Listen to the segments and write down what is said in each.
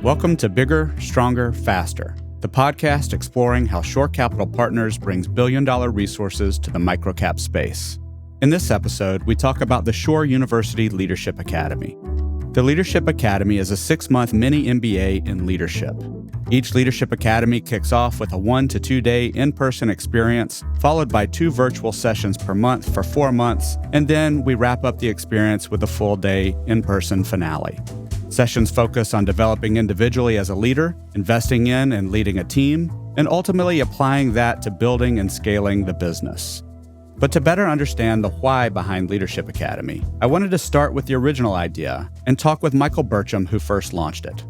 Welcome to Bigger, Stronger, Faster, the podcast exploring how Shore Capital Partners brings billion-dollar resources to the microcap space. In this episode, we talk about the Shore University Leadership Academy. The Leadership Academy is a 6-month mini MBA in leadership. Each Leadership Academy kicks off with a 1 to 2 day in-person experience, followed by 2 virtual sessions per month for 4 months, and then we wrap up the experience with a full day in-person finale. Sessions focus on developing individually as a leader, investing in and leading a team, and ultimately applying that to building and scaling the business. But to better understand the why behind Leadership Academy, I wanted to start with the original idea and talk with Michael Burcham, who first launched it.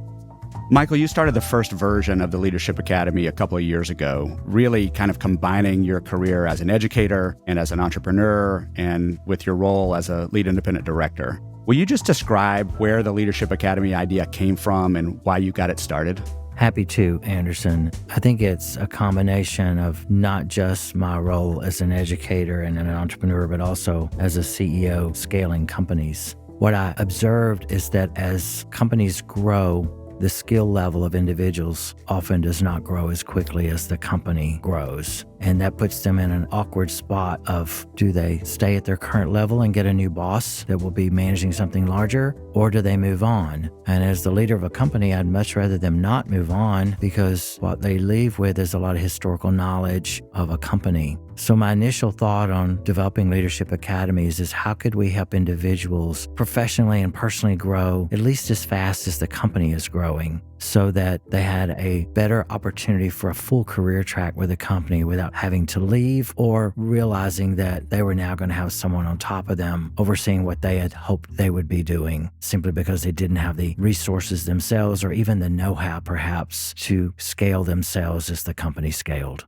Michael, you started the first version of the Leadership Academy a couple of years ago, really kind of combining your career as an educator and as an entrepreneur and with your role as a lead independent director. Will you just describe where the Leadership Academy idea came from and why you got it started? Happy to, Anderson. I think it's a combination of not just my role as an educator and an entrepreneur, but also as a CEO scaling companies. What I observed is that as companies grow, the skill level of individuals often does not grow as quickly as the company grows. And that puts them in an awkward spot of, do they stay at their current level and get a new boss that will be managing something larger, or do they move on? And as the leader of a company, I'd much rather them not move on, because what they leave with is a lot of historical knowledge of a company. So my initial thought on developing leadership academies is, how could we help individuals professionally and personally grow at least as fast as the company is growing, so that they had a better opportunity for a full career track with a company without having to leave, or realizing that they were now going to have someone on top of them overseeing what they had hoped they would be doing, simply because they didn't have the resources themselves or even the know-how perhaps to scale themselves as the company scaled.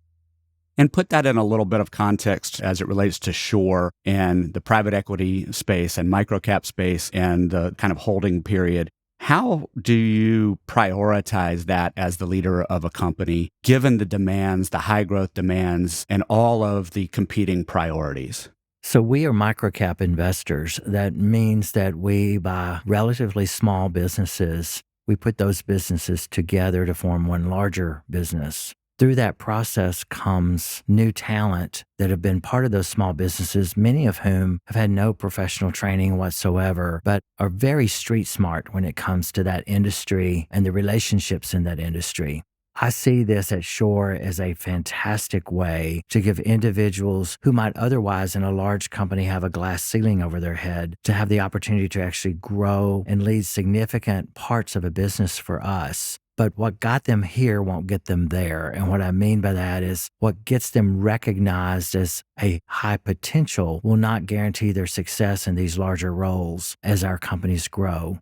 And put that in a little bit of context as it relates to Shore and the private equity space and microcap space and the kind of holding period. How do you prioritize that as the leader of a company, given the demands, the high growth demands, and all of the competing priorities? So we are microcap investors. That means that we buy relatively small businesses. We put those businesses together to form one larger business. Through that process comes new talent that have been part of those small businesses, many of whom have had no professional training whatsoever, but are very street smart when it comes to that industry and the relationships in that industry. I see this at Shore as a fantastic way to give individuals who might otherwise in a large company have a glass ceiling over their head to have the opportunity to actually grow and lead significant parts of a business for us. But what got them here won't get them there. And what I mean by that is, what gets them recognized as a high potential will not guarantee their success in these larger roles as our companies grow.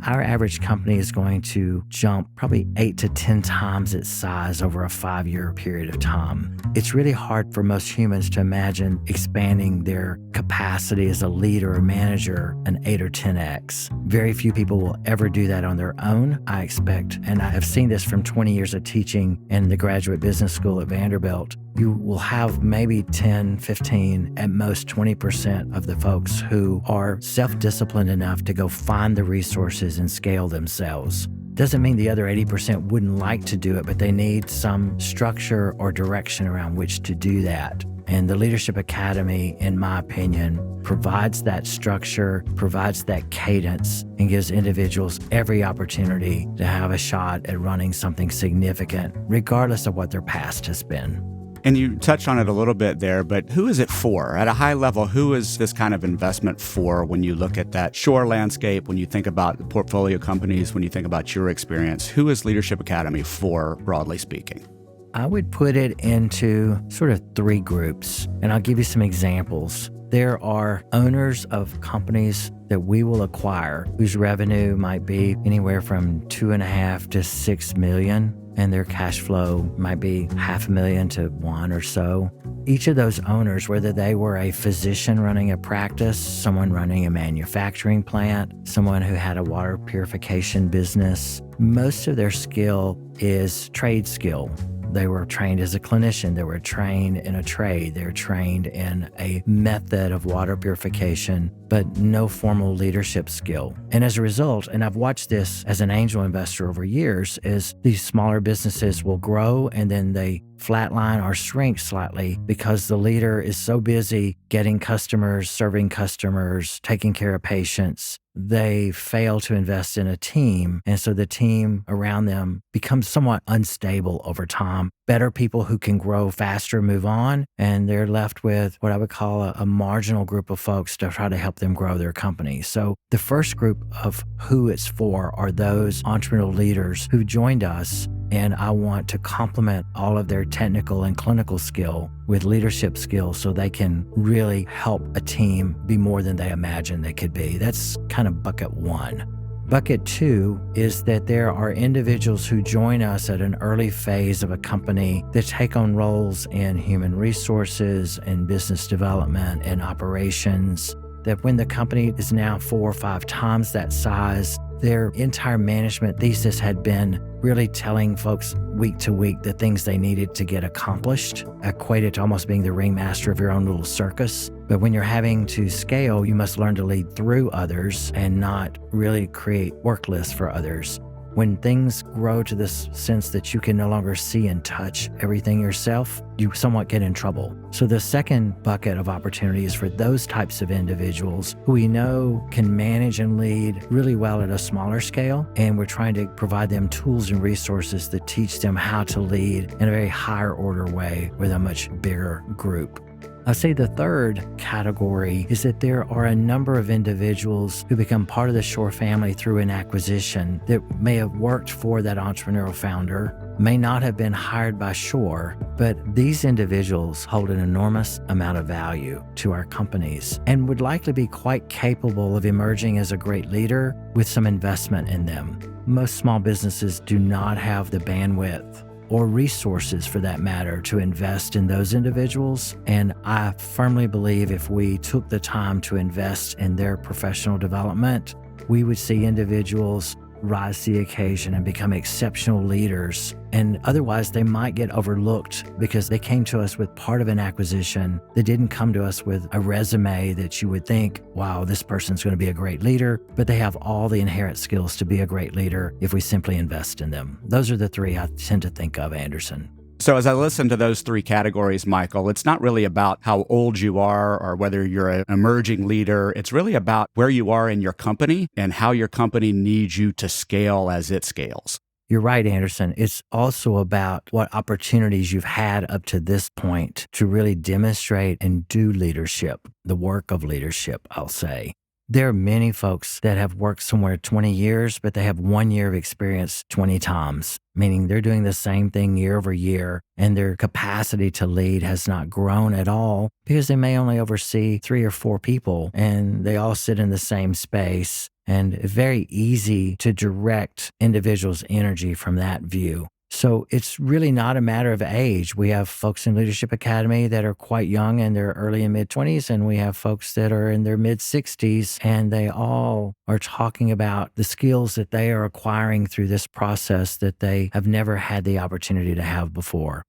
Our average company is going to jump probably 8 to 10 times its size over a 5-year period of time. It's really hard for most humans to imagine expanding their capacity as a leader or manager an 8 or 10x. Very few people will ever do that on their own, I expect. And I have seen this from 20 years of teaching in the graduate business school at Vanderbilt. You will have maybe 10, 15, at most 20% of the folks who are self-disciplined enough to go find the resources and scale themselves. Doesn't mean the other 80% wouldn't like to do it, but they need some structure or direction around which to do that. And the Leadership Academy, in my opinion, provides that structure, provides that cadence, and gives individuals every opportunity to have a shot at running something significant, regardless of what their past has been. And you touched on it a little bit there, but who is it for? At a high level, who is this kind of investment for when you look at that Shore landscape, when you think about the portfolio companies, when you think about your experience? Who is Leadership Academy for, broadly speaking? I would put it into sort of 3 groups, and I'll give you some examples. There are owners of companies that we will acquire whose revenue might be anywhere from $2.5 to $6 million. And their cash flow might be $500,000 to $1 million or so. Each of those owners, whether they were a physician running a practice, someone running a manufacturing plant, someone who had a water purification business, most of their skill is trade skill. They were trained as a clinician. They were trained in a trade. They were trained in a method of water purification but no formal leadership skill. And as a result, and I've watched this as an angel investor over years, is these smaller businesses will grow and then they flatline or shrink slightly because the leader is so busy getting customers, serving customers, taking care of patients. They fail to invest in a team. And so the team around them becomes somewhat unstable over time. Better people who can grow faster move on, and they're left with what I would call a marginal group of folks to try to help them grow their company. So the first group of who it's for are those entrepreneurial leaders who joined us, and I want to complement all of their technical and clinical skill with leadership skills so they can really help a team be more than they imagined they could be. That's kind of bucket one. Bucket two is that there are individuals who join us at an early phase of a company that take on roles in human resources and business development and operations, that when the company is now 4 or 5 times that size, their entire management thesis had been really telling folks week to week the things they needed to get accomplished, equated to almost being the ringmaster of your own little circus. But when you're having to scale, you must learn to lead through others and not really create work lists for others. When things grow to this sense that you can no longer see and touch everything yourself, you somewhat get in trouble. So the second bucket of opportunity is for those types of individuals who we know can manage and lead really well at a smaller scale, and we're trying to provide them tools and resources that teach them how to lead in a very higher order way with a much bigger group. I'll say the third category is that there are a number of individuals who become part of the Shore family through an acquisition that may have worked for that entrepreneurial founder, may not have been hired by Shore, but these individuals hold an enormous amount of value to our companies and would likely be quite capable of emerging as a great leader with some investment in them. Most small businesses do not have the bandwidth or resources, for that matter, to invest in those individuals. And I firmly believe if we took the time to invest in their professional development, we would see individuals rise to the occasion and become exceptional leaders. And otherwise, they might get overlooked because they came to us with part of an acquisition. They didn't come to us with a resume that you would think, wow, this person's going to be a great leader, but they have all the inherent skills to be a great leader if we simply invest in them. Those are the three I tend to think of, Anderson. So as I listen to those three categories, Michael, it's not really about how old you are or whether you're an emerging leader. It's really about where you are in your company and how your company needs you to scale as it scales. You're right, Anderson. It's also about what opportunities you've had up to this point to really demonstrate and do leadership, the work of leadership, I'll say. There are many folks that have worked somewhere 20 years, but they have 1 year of experience 20 times, meaning they're doing the same thing year over year, and their capacity to lead has not grown at all because they may only oversee 3 or 4 people, and they all sit in the same space, and it's very easy to direct individuals' energy from that view. So it's really not a matter of age. We have folks in Leadership Academy that are quite young and they're early and mid-20s, and we have folks that are in their mid-60s, and they all are talking about the skills that they are acquiring through this process that they have never had the opportunity to have before.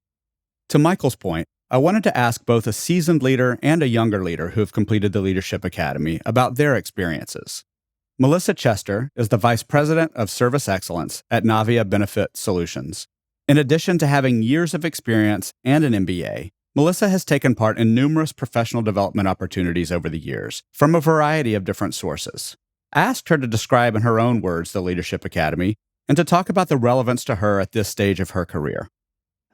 To Michael's point, I wanted to ask both a seasoned leader and a younger leader who have completed the Leadership Academy about their experiences. Mellissa Chester is the Vice President of Service Excellence at Navia Benefit Solutions. In addition to having years of experience and an MBA, Mellissa has taken part in numerous professional development opportunities over the years from a variety of different sources. I asked her to describe in her own words the Leadership Academy and to talk about the relevance to her at this stage of her career.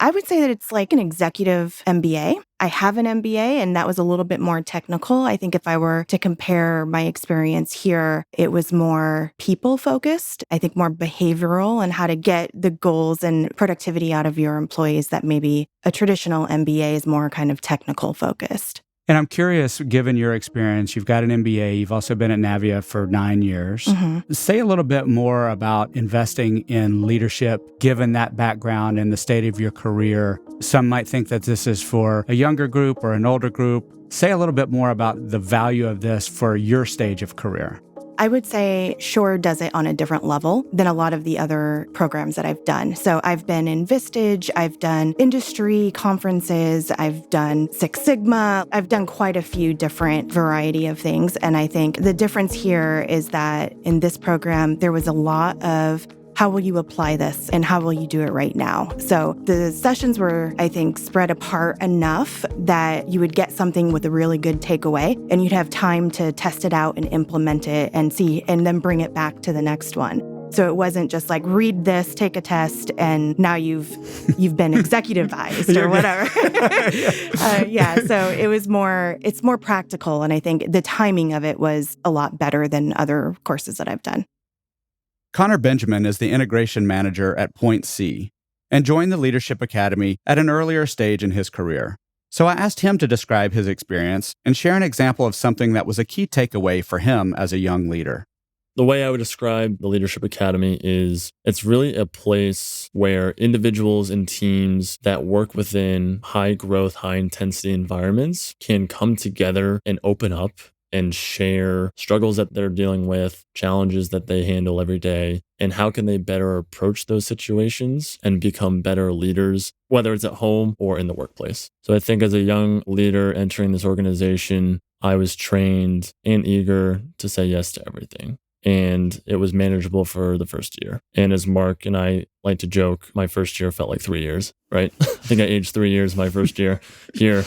I would say that it's like an executive MBA. I have an MBA, and that was a little bit more technical. I think if I were to compare my experience here, it was more people-focused. I think more behavioral and how to get the goals and productivity out of your employees that maybe a traditional MBA is more kind of technical-focused. And I'm curious, given your experience, you've got an MBA, you've also been at Navia for 9 years. Mm-hmm. Say a little bit more about investing in leadership, given that background and the state of your career. Some might think that this is for a younger group or an older group. Say a little bit more about the value of this for your stage of career. I would say Shore does it on a different level than a lot of the other programs that I've done. So I've been in Vistage, I've done industry conferences, I've done Six Sigma, I've done quite a few different variety of things. And I think the difference here is that in this program, there was a lot of how will you apply this and how will you do it right now? So the sessions were, I think, spread apart enough that you would get something with a really good takeaway and you'd have time to test it out and implement it and see, and then bring it back to the next one. So it wasn't just like, read this, take a test, and now you've been executivized or whatever. So it's more practical. And I think the timing of it was a lot better than other courses that I've done. Connor Benjamin is the integration manager at Point C and joined the Leadership Academy at an earlier stage in his career. So I asked him to describe his experience and share an example of something that was a key takeaway for him as a young leader. The way I would describe the Leadership Academy is it's really a place where individuals and teams that work within high growth, high intensity environments can come together and open up and share struggles that they're dealing with, challenges that they handle every day, and how can they better approach those situations and become better leaders, whether it's at home or in the workplace. So I think as a young leader entering this organization, I was trained and eager to say yes to everything. And it was manageable for the first year. And as Mark and I like to joke, my first year felt like 3 years, right? I think I aged 3 years my first year here.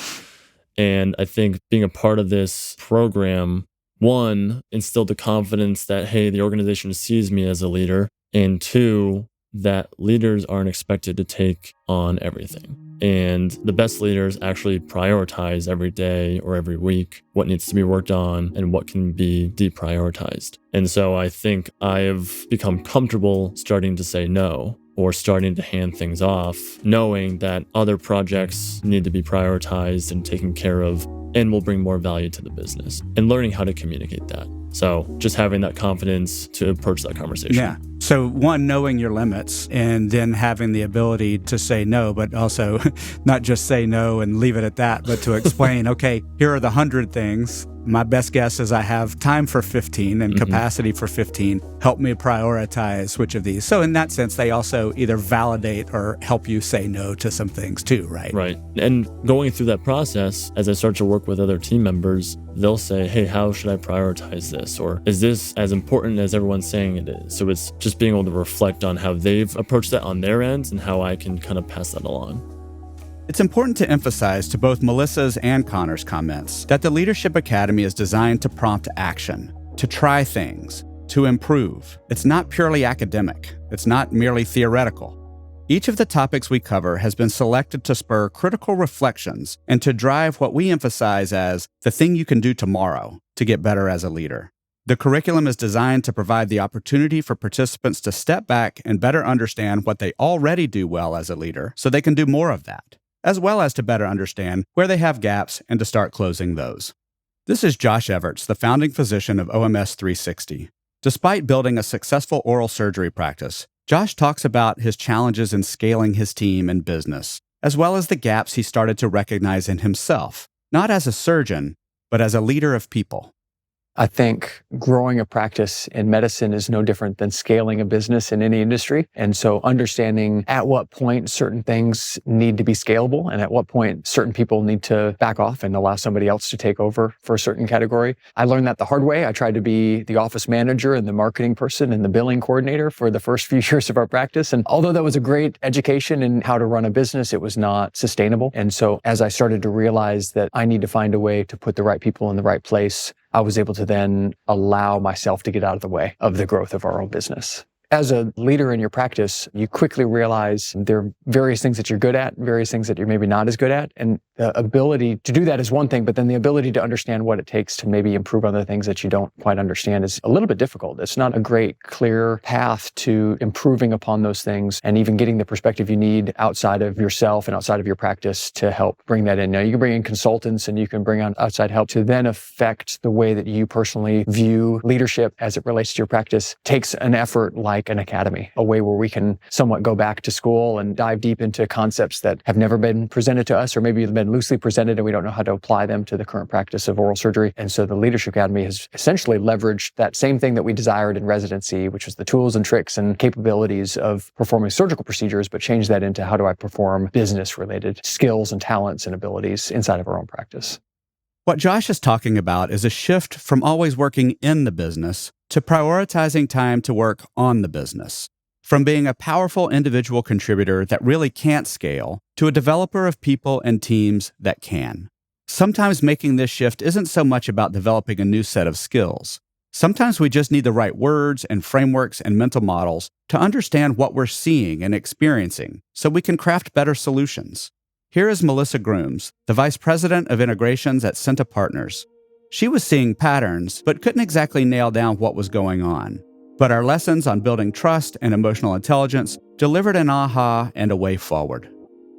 And I think being a part of this program, one, instilled the confidence that, hey, the organization sees me as a leader. And two, that leaders aren't expected to take on everything. And the best leaders actually prioritize every day or every week what needs to be worked on and what can be deprioritized. And so I think I've become comfortable starting to say no, or starting to hand things off, knowing that other projects need to be prioritized and taken care of and will bring more value to the business, and learning how to communicate that. So just having that confidence to approach that conversation. Yeah. So one, knowing your limits, and then having the ability to say no, but also not just say no and leave it at that, but to explain, okay, here are the 100 things. My best guess is I have time for 15 and capacity for 15. Help me prioritize which of these. So in that sense, they also either validate or help you say no to some things too, right? Right. And going through that process, as I start to work with other team members, they'll say, hey, how should I prioritize this? Or is this as important as everyone's saying it is? So it's just being able to reflect on how they've approached that on their ends and how I can kind of pass that along. It's important to emphasize to both Melissa's and Connor's comments that the Leadership Academy is designed to prompt action, to try things, to improve. It's not purely academic. It's not merely theoretical. Each of the topics we cover has been selected to spur critical reflections and to drive what we emphasize as the thing you can do tomorrow to get better as a leader. The curriculum is designed to provide the opportunity for participants to step back and better understand what they already do well as a leader so they can do more of that, as well as to better understand where they have gaps and to start closing those. This is Josh Everts, the founding physician of OMS 360. Despite building a successful oral surgery practice, Josh talks about his challenges in scaling his team and business, as well as the gaps he started to recognize in himself, not as a surgeon, but as a leader of people. I think growing a practice in medicine is no different than scaling a business in any industry. And so understanding at what point certain things need to be scalable and at what point certain people need to back off and allow somebody else to take over for a certain category. I learned that the hard way. I tried to be the office manager and the marketing person and the billing coordinator for the first few years of our practice. And although that was a great education in how to run a business, it was not sustainable. And so as I started to realize that I need to find a way to put the right people in the right place, I was able to then allow myself to get out of the way of the growth of our own business. As a leader in your practice, you quickly realize there are various things that you're good at, various things that you're maybe not as good at. And the ability to do that is one thing, but then the ability to understand what it takes to maybe improve other things that you don't quite understand is a little bit difficult. It's not a great, clear path to improving upon those things and even getting the perspective you need outside of yourself and outside of your practice to help bring that in. Now, you can bring in consultants and you can bring on outside help to then affect the way that you personally view leadership as it relates to your practice. Takes an effort like an academy, a way where we can somewhat go back to school and dive deep into concepts that have never been presented to us or maybe been been loosely presented and we don't know how to apply them to the current practice of oral surgery. And so the Leadership Academy has essentially leveraged that same thing that we desired in residency, which was the tools and tricks and capabilities of performing surgical procedures, but changed that into how do I perform business-related skills and talents and abilities inside of our own practice. What Josh is talking about is a shift from always working in the business to prioritizing time to work on the business. From being a powerful individual contributor that really can't scale to a developer of people and teams that can. Sometimes making this shift isn't so much about developing a new set of skills. Sometimes we just need the right words and frameworks and mental models to understand what we're seeing and experiencing so we can craft better solutions. Here is Mellissa Grooms, the Vice President of Integrations at Centa Partners. She was seeing patterns, but couldn't exactly nail down what was going on. But our lessons on building trust and emotional intelligence delivered an aha and a way forward.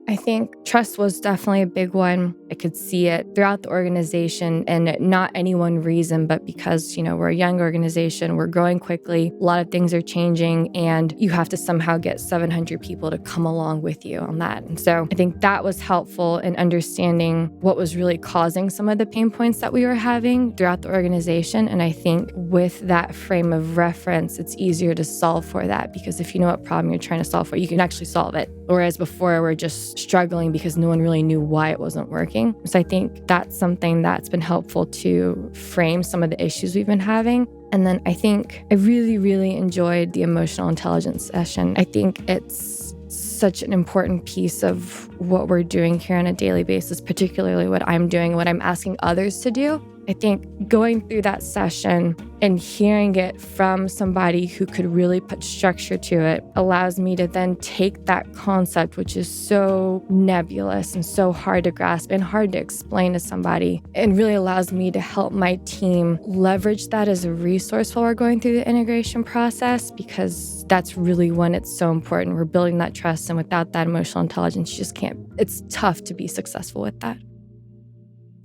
I think trust was definitely a big one. I could see it throughout the organization, and not any one reason, but because, we're a young organization, we're growing quickly, a lot of things are changing, and you have to somehow get 700 people to come along with you on that. And so I think that was helpful in understanding what was really causing some of the pain points that we were having throughout the organization. And I think with that frame of reference, it's easier to solve for that, because if you know what problem you're trying to solve for, you can actually solve it. Whereas before, we're just struggling because no one really knew why it wasn't working. So I think that's something that's been helpful to frame some of the issues we've been having. And then I think I really, really enjoyed the emotional intelligence session. I think it's such an important piece of what we're doing here on a daily basis, particularly what I'm doing, what I'm asking others to do. I think going through that session and hearing it from somebody who could really put structure to it allows me to then take that concept, which is so nebulous and so hard to grasp and hard to explain to somebody, and really allows me to help my team leverage that as a resource while we're going through the integration process, because that's really when it's so important. We're building that trust, and without that emotional intelligence, you just can't. It's tough to be successful with that.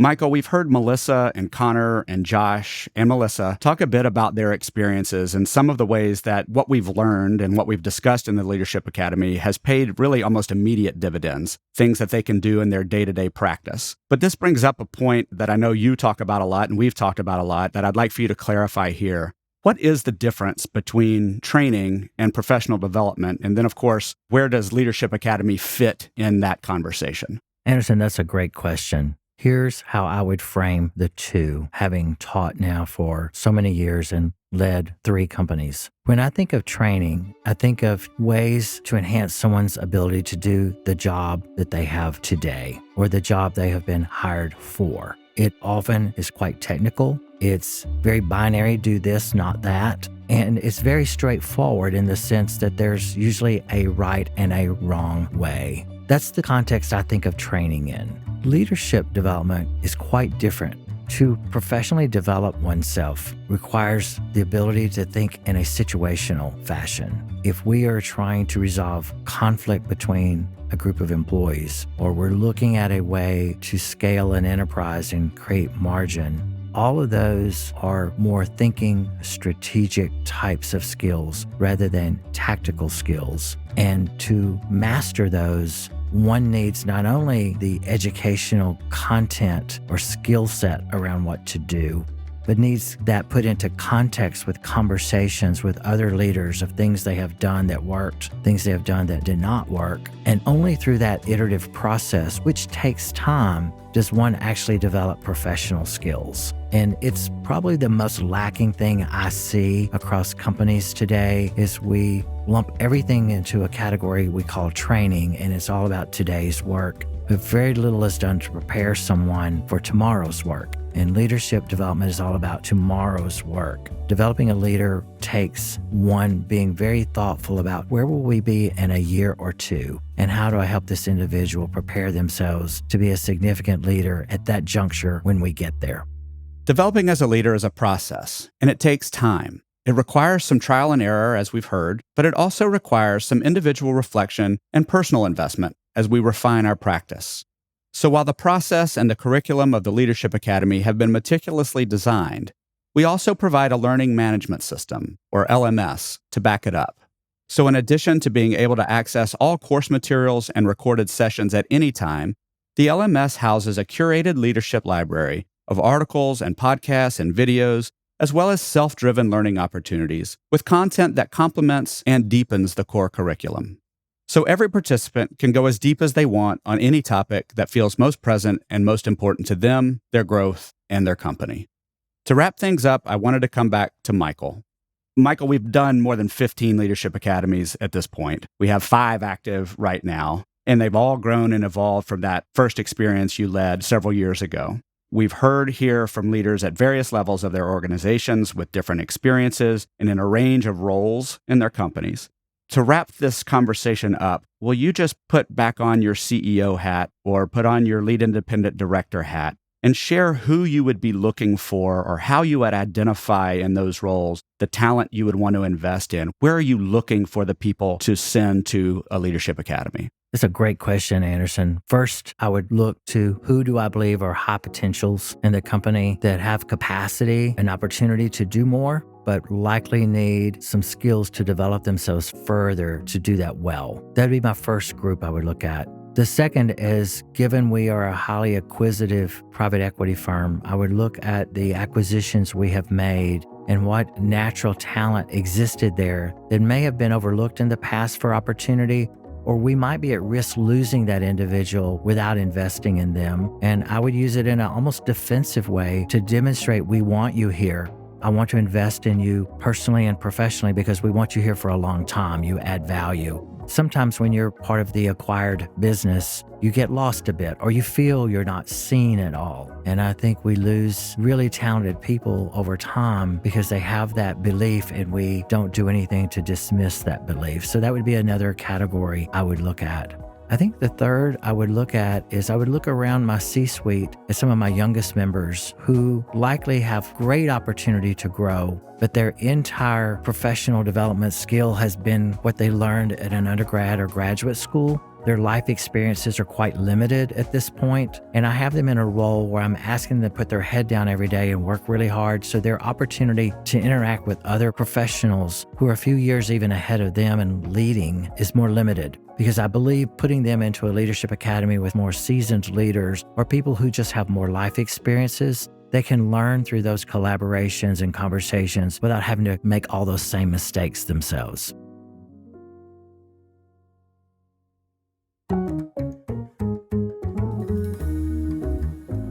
Michael, we've heard Mellissa and Connor and Josh and Mellissa talk a bit about their experiences and some of the ways that what we've learned and what we've discussed in the Leadership Academy has paid really almost immediate dividends, things that they can do in their day-to-day practice. But this brings up a point that I know you talk about a lot and we've talked about a lot that I'd like for you to clarify here. What is the difference between training and professional development? And then, of course, where does Leadership Academy fit in that conversation? Anderson, that's a great question. Here's how I would frame the two, having taught now for so many years and led 3 companies. When I think of training, I think of ways to enhance someone's ability to do the job that they have today or the job they have been hired for. It often is quite technical. It's very binary, do this, not that. And it's very straightforward in the sense that there's usually a right and a wrong way. That's the context I think of training in. Leadership development is quite different. To professionally develop oneself requires the ability to think in a situational fashion. If we are trying to resolve conflict between a group of employees, or we're looking at a way to scale an enterprise and create margin, all of those are more thinking, strategic types of skills rather than tactical skills. And to master those, one needs not only the educational content or skill set around what to do, but needs that put into context with conversations with other leaders of things they have done that worked, things they have done that did not work. And only through that iterative process, which takes time, does one actually develop professional skills. And it's probably the most lacking thing I see across companies today is we lump everything into a category we call training, and it's all about today's work. But very little is done to prepare someone for tomorrow's work. And leadership development is all about tomorrow's work. Developing a leader takes one being very thoughtful about where will we be in a year or two, and how do I help this individual prepare themselves to be a significant leader at that juncture when we get there. Developing as a leader is a process, and it takes time. It requires some trial and error, as we've heard, but it also requires some individual reflection and personal investment as we refine our practice. So while the process and the curriculum of the Leadership Academy have been meticulously designed, we also provide a learning management system, or LMS, to back it up. So in addition to being able to access all course materials and recorded sessions at any time, The LMS houses a curated leadership library of articles and podcasts and videos, as well as self-driven learning opportunities with content that complements and deepens the core curriculum. So every participant can go as deep as they want on any topic that feels most present and most important to them, their growth, and their company. To wrap things up, I wanted to come back to Michael. Michael, we've done more than 15 leadership academies at this point. We have 5 active right now, and they've all grown and evolved from that first experience you led several years ago. We've heard here from leaders at various levels of their organizations with different experiences and in a range of roles in their companies. To wrap this conversation up, will you just put back on your CEO hat or put on your lead independent director hat and share who you would be looking for or how you would identify in those roles the talent you would want to invest in? Where are you looking for the people to send to a leadership academy? It's a great question, Anderson. First, I would look to who do I believe are high potentials in the company that have capacity and opportunity to do more, but likely need some skills to develop themselves further to do that well. That'd be my first group I would look at. The second is, given we are a highly acquisitive private equity firm, I would look at the acquisitions we have made and what natural talent existed there that may have been overlooked in the past for opportunity, or we might be at risk losing that individual without investing in them. And I would use it in an almost defensive way to demonstrate we want you here. I want to invest in you personally and professionally because we want you here for a long time. You add value. Sometimes when you're part of the acquired business, you get lost a bit or you feel you're not seen at all. And I think we lose really talented people over time because they have that belief and we don't do anything to dismiss that belief. So that would be another category I would look at. I think the third I would look at is I would look around my C-suite at some of my youngest members who likely have great opportunity to grow, but their entire professional development skill has been what they learned at an undergrad or graduate school. Their life experiences are quite limited at this point, and I have them in a role where I'm asking them to put their head down every day and work really hard so their opportunity to interact with other professionals who are a few years even ahead of them and leading is more limited. Because I believe putting them into a leadership academy with more seasoned leaders or people who just have more life experiences, they can learn through those collaborations and conversations without having to make all those same mistakes themselves.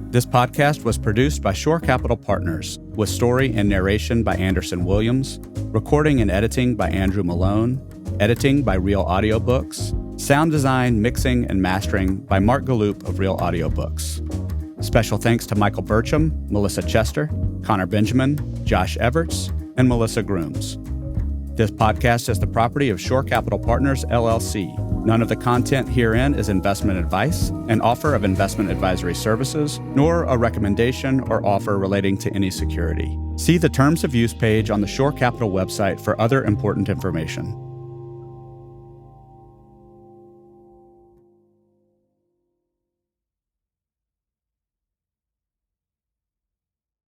This podcast was produced by Shore Capital Partners, with story and narration by Anderson Williams, recording and editing by Andrew Malone, editing by Reel Audiobooks, sound design, mixing, and mastering by Mark Galup of Reel Audiobooks. Special thanks to Michael Burcham, Mellissa Chester, Connor Benjamin, Josh Everts, and Mellissa Grooms. This podcast is the property of Shore Capital Partners, LLC. None of the content herein is investment advice, an offer of investment advisory services, nor a recommendation or offer relating to any security. See the Terms of Use page on the Shore Capital website for other important information.